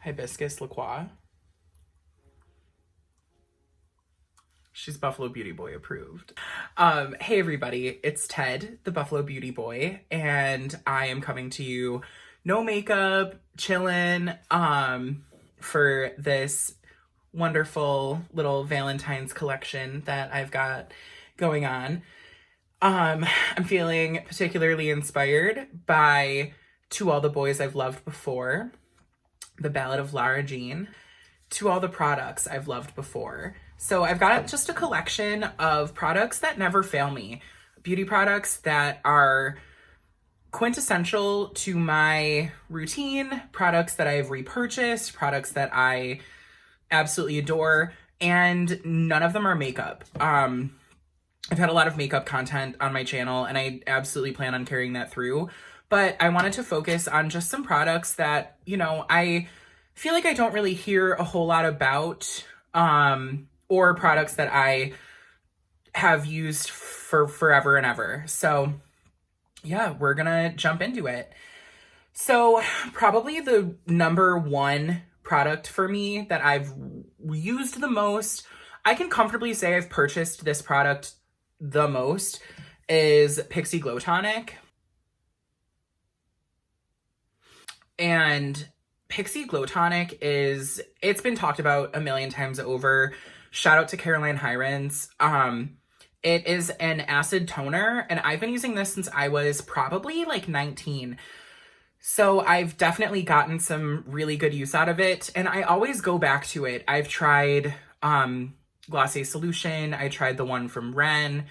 Hibiscus LaCroix. She's Buffalo Beauty Boy approved. Hey everybody, it's Ted, the Buffalo Beauty Boy, and I am coming to you no makeup, chillin', for this wonderful little Valentine's collection that I've got going on. I'm feeling particularly inspired by To All the Boys I've Loved Before, The Ballad of Lara Jean, To All the Products I've Loved Before. So I've got just a collection of products that never fail me. Beauty products that are quintessential to my routine, products that I've repurchased, products that I absolutely adore, and none of them are makeup. I've had a lot of makeup content on my channel, and I absolutely plan on carrying that through. But I wanted to focus on just some products that, you know, I feel like I don't really hear a whole lot about, or products that I have used for forever and ever. So yeah, we're gonna jump into it. So probably the number one product for me that I've used the most, I can comfortably say I've purchased this product the most, is Pixie Glow Tonic. And Pixie Glow Tonic it's been talked about a million times over. Shout out to Caroline Hirons. It is an acid toner, and I've been using this since I was probably like 19. So I've definitely gotten some really good use out of it, and I always go back to it. I've tried Glossier Solution. I tried the one from Ren.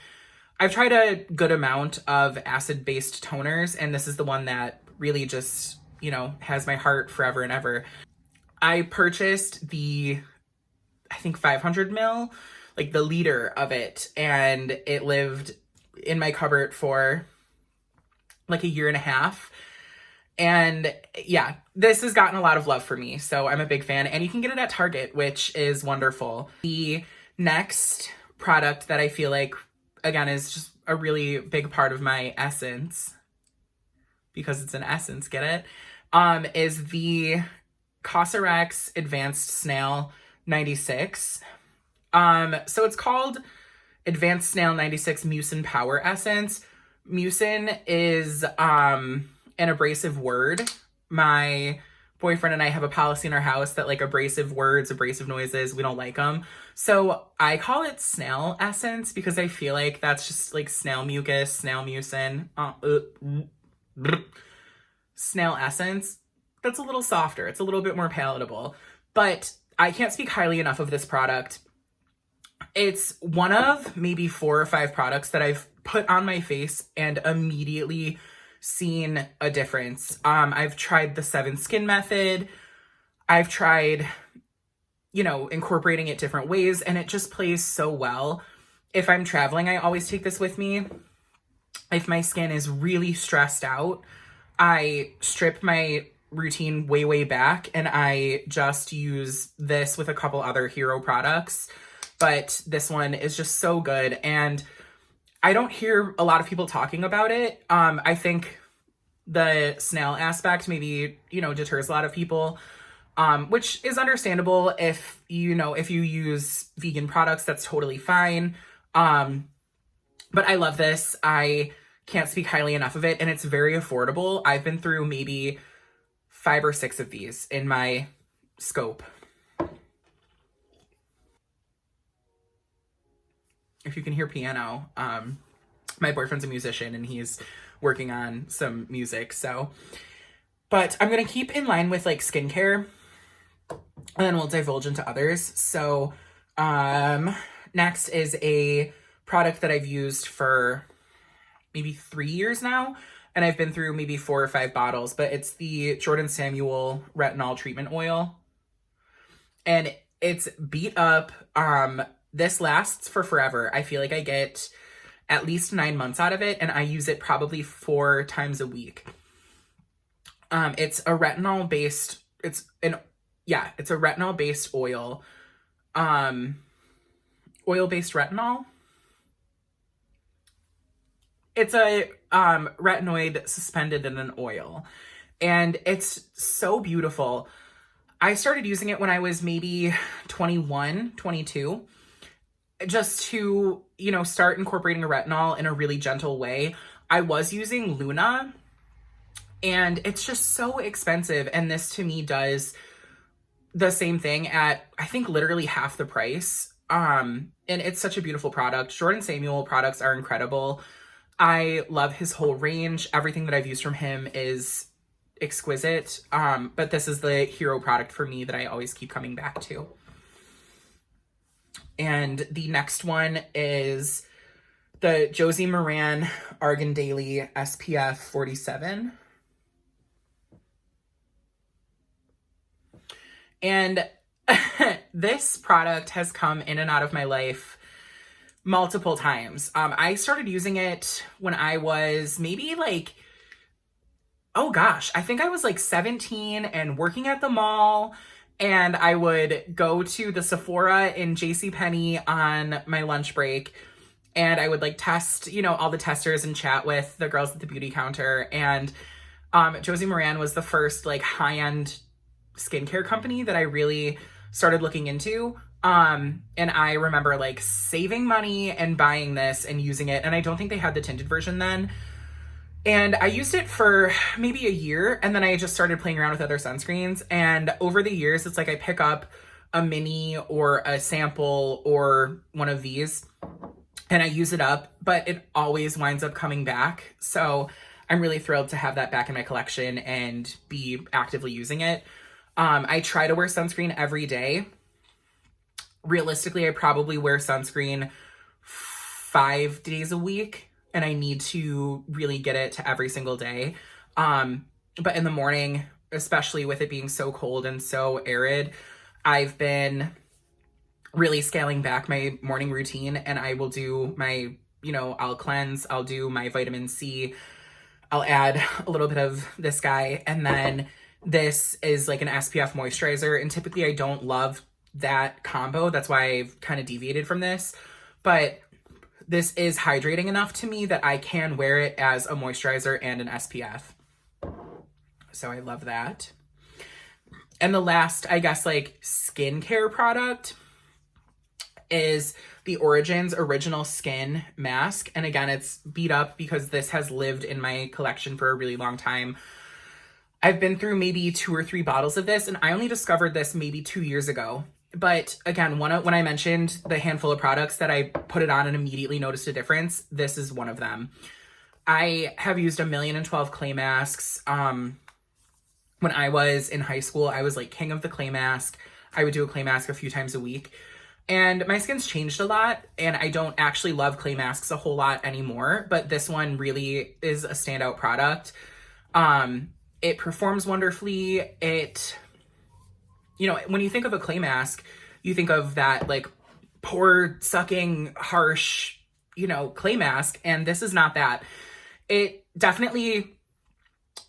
I've tried a good amount of acid-based toners, and this is the one that really just, you know, has my heart forever and ever. I purchased the, I think 500 ml, like the liter of it, and it lived in my cupboard for like a year and a half. And yeah, this has gotten a lot of love for me, so I'm a big fan, and you can get it at Target, which is wonderful. The next product that I feel like, again, is just a really big part of my essence, because it's an essence, get it? Is the COSRX Advanced Snail 96. So it's called Advanced Snail 96 Mucin Power Essence. Mucin is an abrasive word. My boyfriend and I have a policy in our house that, like, abrasive words, abrasive noises, we don't like them. So I call it snail essence because I feel like that's just like snail mucus, snail mucin, snail essence. That's a little softer. It's a little bit more palatable. But I can't speak highly enough of this product. It's one of maybe 4 or 5 products that I've put on my face and immediately seen a difference. I've tried the 7 Skin Method. I've tried, you know, incorporating it different ways, and it just plays so well. If I'm traveling, I always take this with me. If my skin is really stressed out, I strip my routine way back, and I just use this with a couple other hero products. But this one is just so good, and I don't hear a lot of people talking about it. I think the snail aspect maybe, you know, deters a lot of people, which is understandable. If you use vegan products, that's totally fine. But I love this. I can't speak highly enough of it, and it's very affordable. I've been through maybe 5 or 6 of these in my scope. If you can hear piano, my boyfriend's a musician and he's working on some music, so. But I'm gonna keep in line with like skincare, and then we'll divulge into others. So next is a product that I've used for maybe 3 years now, and I've been through maybe 4 or 5 bottles, but it's the Jordan Samuel Retinol Treatment Oil. And it's beat up. This lasts for forever. I feel like I get at least 9 months out of it, and I use it probably 4 times a week. It's a retinol-based, it's a retinol-based oil. Oil-based retinol. It's a retinoid suspended in an oil, and it's so beautiful. I started using it when I was maybe 21, 22, just to, start incorporating a retinol in a really gentle way. I was using Luna, and it's just so expensive. And this to me does the same thing at, I think, literally half the price. And it's such a beautiful product. Jordan Samuel products are incredible. I love his whole range. Everything that I've used from him is exquisite. But this is the hero product for me that I always keep coming back to. And the next one is the Josie Maran Argan Daily SPF 47. And this product has come in and out of my life multiple times. I started using it when I was maybe like, I think I was like 17 and working at the mall, and I would go to the Sephora in JCPenney on my lunch break, and I would like test, all the testers and chat with the girls at the beauty counter. And Josie Maran was the first like high-end skincare company that I really started looking into. And I remember like saving money and buying this and using it. And I don't think they had the tinted version then. And I used it for maybe a year, and then I just started playing around with other sunscreens. And over the years, it's like I pick up a mini or a sample or one of these and I use it up, but it always winds up coming back. So I'm really thrilled to have that back in my collection and be actively using it. I try to wear sunscreen every day. Realistically, I probably wear sunscreen 5 days a week, and I need to really get it to every single day. But in the morning, especially with it being so cold and so arid, I've been really scaling back my morning routine, and I will do my, I'll cleanse, I'll do my vitamin C, I'll add a little bit of this guy, and then this is like an SPF moisturizer. And typically I don't love that combo. That's why I've kind of deviated from this. But this is hydrating enough to me that I can wear it as a moisturizer and an SPF. So I love that. And the last, I guess, like skincare product is the Origins Original Skin Mask. And again, it's beat up because this has lived in my collection for a really long time. I've been through maybe 2 or 3 bottles of this, and I only discovered this maybe 2 years ago. But again, when I mentioned the handful of products that I put it on and immediately noticed a difference, this is one of them. I have used 1,000,012 clay masks. When I was in high school, I was like king of the clay mask. I would do a clay mask a few times a week. And my skin's changed a lot, and I don't actually love clay masks a whole lot anymore, but this one really is a standout product. It performs wonderfully. It, when you think of a clay mask, you think of that like pore sucking, harsh, clay mask. And this is not that. It definitely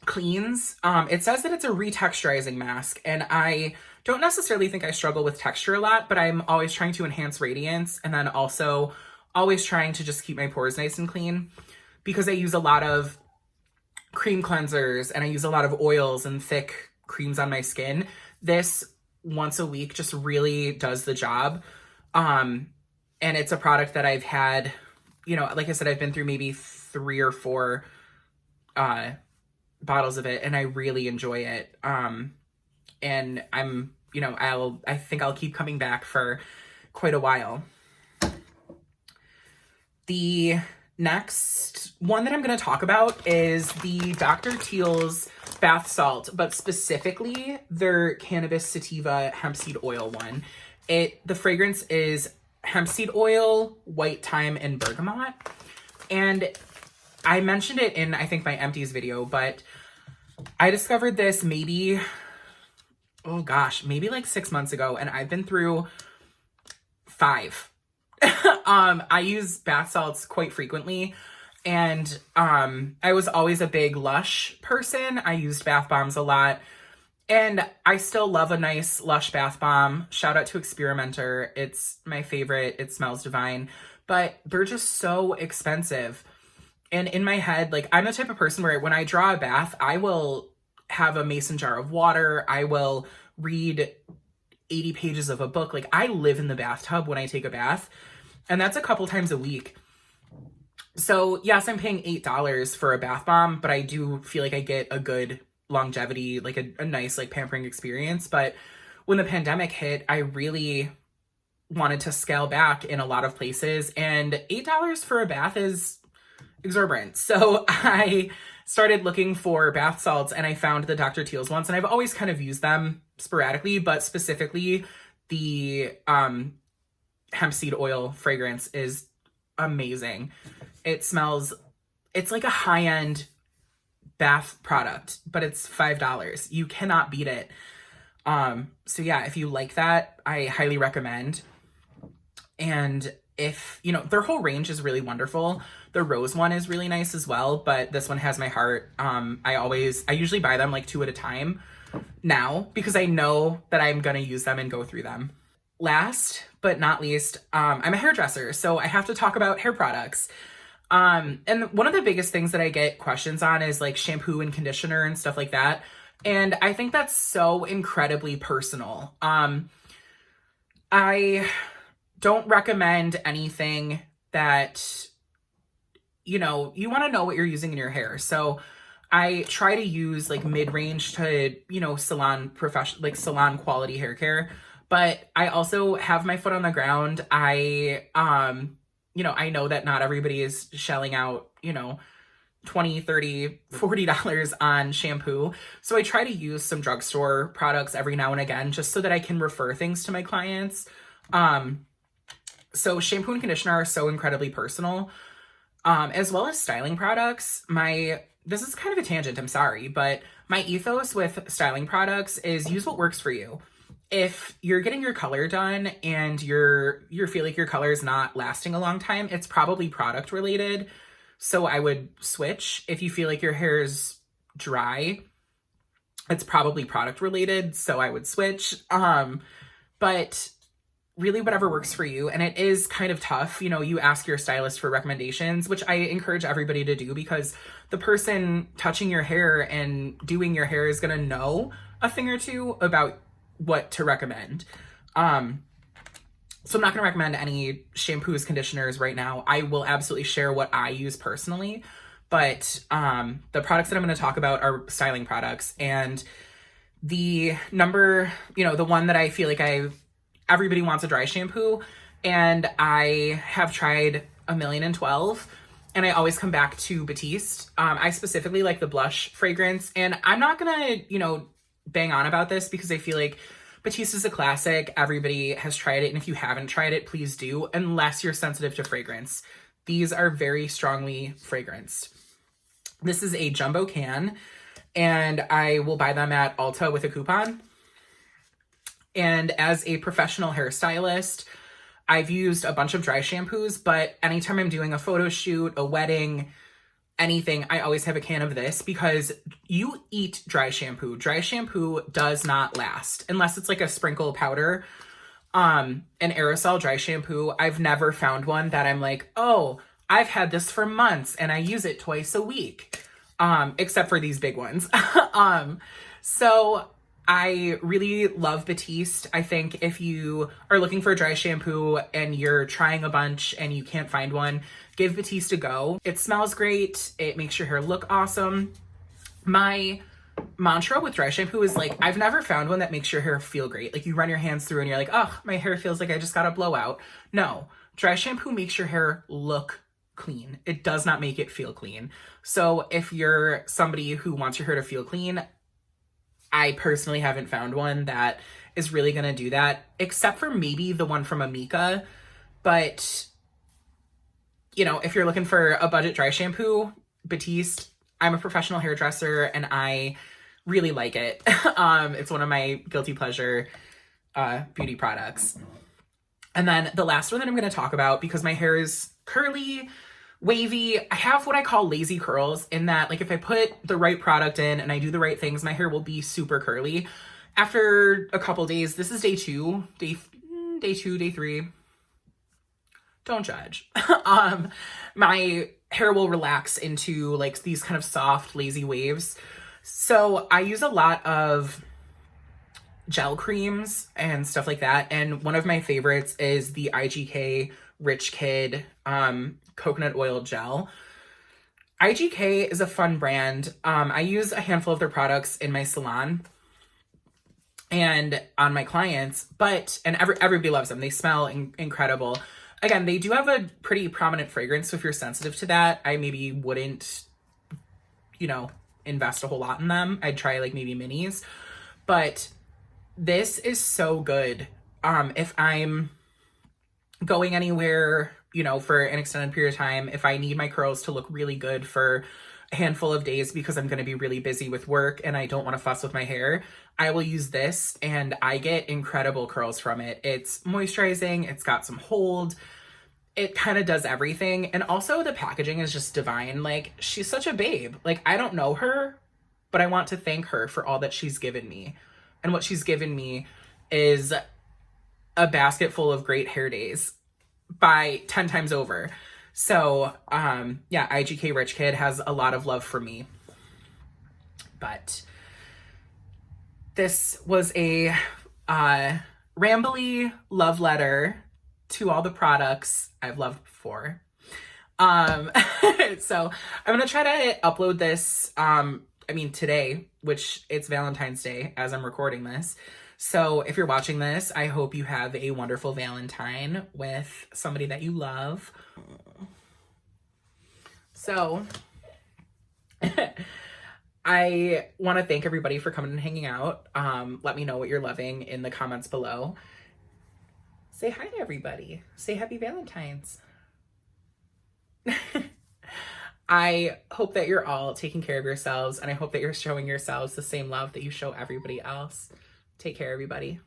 cleans. It says that it's a retexturizing mask, and I don't necessarily think I struggle with texture a lot, but I'm always trying to enhance radiance, and then also always trying to just keep my pores nice and clean, because I use a lot of cream cleansers and I use a lot of oils and thick creams on my skin. This once a week just really does the job. And it's a product that I've had, like I said, I've been through maybe 3 or 4 bottles of it, and I really enjoy it. And I'm, I think I'll keep coming back for quite a while. The next one that I'm going to talk about is the Dr. Teals bath salt, but specifically their cannabis sativa hemp seed oil one. The fragrance is hemp seed oil, white thyme, and bergamot. And I mentioned it in, I think, my empties video, but I discovered this maybe like 6 months ago, and I've been through 5. I use bath salts quite frequently, and I was always a big Lush person. I used bath bombs a lot, and I still love a nice Lush bath bomb. Shout out to Experimenter. It's my favorite. It smells divine, but they're just so expensive. And in my head, like, I'm the type of person where when I draw a bath, I will have a mason jar of water. I will read 80 pages of a book. Like, I live in the bathtub when I take a bath, and that's a couple times a week. So yes, I'm paying $8 for a bath bomb, but I do feel like I get a good longevity, like a nice like pampering experience. But when the pandemic hit, I really wanted to scale back in a lot of places, and $8 for a bath is exorbitant. So I started looking for bath salts, and I found the Dr. Teals ones, and I've always kind of used them sporadically, but specifically the hemp seed oil fragrance is amazing. It smells, it's like a high-end bath product, but it's $5. You cannot beat it. So yeah, if you like that, I highly recommend. And if, you know, their whole range is really wonderful. The rose one is really nice as well, but this one has my heart. I usually buy them like 2 at a time now because I know that I'm going to use them and go through them. Last but not least, I'm a hairdresser, so I have to talk about hair products. And one of the biggest things that I get questions on is like shampoo and conditioner and stuff like that. And I think that's so incredibly personal. I don't recommend anything that, you know, you want to know what you're using in your hair. So I try to use like mid-range to, you know, salon quality hair care. But I also have my foot on the ground. I know that not everybody is shelling out, you know, $20, $30, $40 on shampoo. So I try to use some drugstore products every now and again, just so that I can refer things to my clients. So shampoo and conditioner are so incredibly personal, as well as styling products. This is kind of a tangent, I'm sorry, but my ethos with styling products is use what works for you. If you're getting your color done and you feel like your color is not lasting a long time, it's probably product related. So I would switch. If you feel like your hair is dry, it's probably product related. So I would switch. But really whatever works for you. And it is kind of tough. You know, you ask your stylist for recommendations, which I encourage everybody to do because the person touching your hair and doing your hair is going to know a thing or two about what to recommend. So I'm not going to recommend any shampoos, conditioners right now. I will absolutely share what I use personally, but the products that I'm going to talk about are styling products. And the one that I feel like everybody wants a dry shampoo, and I have tried 1,000,012, and I always come back to Batiste. I specifically like the blush fragrance, and I'm not going to, bang on about this because I feel like Batiste is a classic. Everybody has tried it. And if you haven't tried it, please do, unless you're sensitive to fragrance. These are very strongly fragranced. This is a jumbo can, and I will buy them at Ulta with a coupon. And as a professional hairstylist, I've used a bunch of dry shampoos, but anytime I'm doing a photo shoot, a wedding, anything, I always have a can of this because you eat dry shampoo. Dry shampoo does not last unless it's like a sprinkle powder. An aerosol dry shampoo, I've never found one that I'm like, oh, I've had this for months and I use it twice a week. Except for these big ones. So I really love Batiste. I think if you are looking for a dry shampoo and you're trying a bunch and you can't find one, give Batiste a go. It smells great. It makes your hair look awesome. My mantra with dry shampoo is like, I've never found one that makes your hair feel great. Like you run your hands through and you're like, oh, my hair feels like I just got a blowout. No, dry shampoo makes your hair look clean. It does not make it feel clean. So if you're somebody who wants your hair to feel clean, I personally haven't found one that is really going to do that, except for maybe the one from Amika. But, if you're looking for a budget dry shampoo, Batiste, I'm a professional hairdresser and I really like it. It's one of my guilty pleasure beauty products. And then the last one that I'm going to talk about, because my hair is curly, wavy, I have what I call lazy curls, in that like if I put the right product in and I do the right things, my hair will be super curly. After a couple days, this is day two, day three. Don't judge. My hair will relax into like these kind of soft, lazy waves. So I use a lot of gel creams and stuff like that. And one of my favorites is the IGK Rich Kid coconut oil gel. IGK is a fun brand. I use a handful of their products in my salon and on my clients, and everybody loves them. They smell incredible. Again, they do have a pretty prominent fragrance, so if you're sensitive to that, I maybe wouldn't, invest a whole lot in them. I'd try like maybe minis. But this is so good. If I'm going anywhere, for an extended period of time, if I need my curls to look really good for a handful of days because I'm going to be really busy with work and I don't want to fuss with my hair, I will use this and I get incredible curls from it. It's moisturizing, it's got some hold, it kind of does everything. And also the packaging is just divine. Like, she's such a babe. Like, I don't know her, but I want to thank her for all that she's given me. And what she's given me is a basket full of great hair days by 10 times over. So, yeah, IGK Rich Kid has a lot of love for me. But this was a rambly love letter to all the products I've loved before. So I'm gonna try to upload this today, which it's Valentine's Day as I'm recording this. So if you're watching this, I hope you have a wonderful Valentine with somebody that you love. So I want to thank everybody for coming and hanging out. Let me know what you're loving in the comments below. Say hi to everybody. Say happy Valentine's. I hope that you're all taking care of yourselves, and I hope that you're showing yourselves the same love that you show everybody else. Take care, everybody.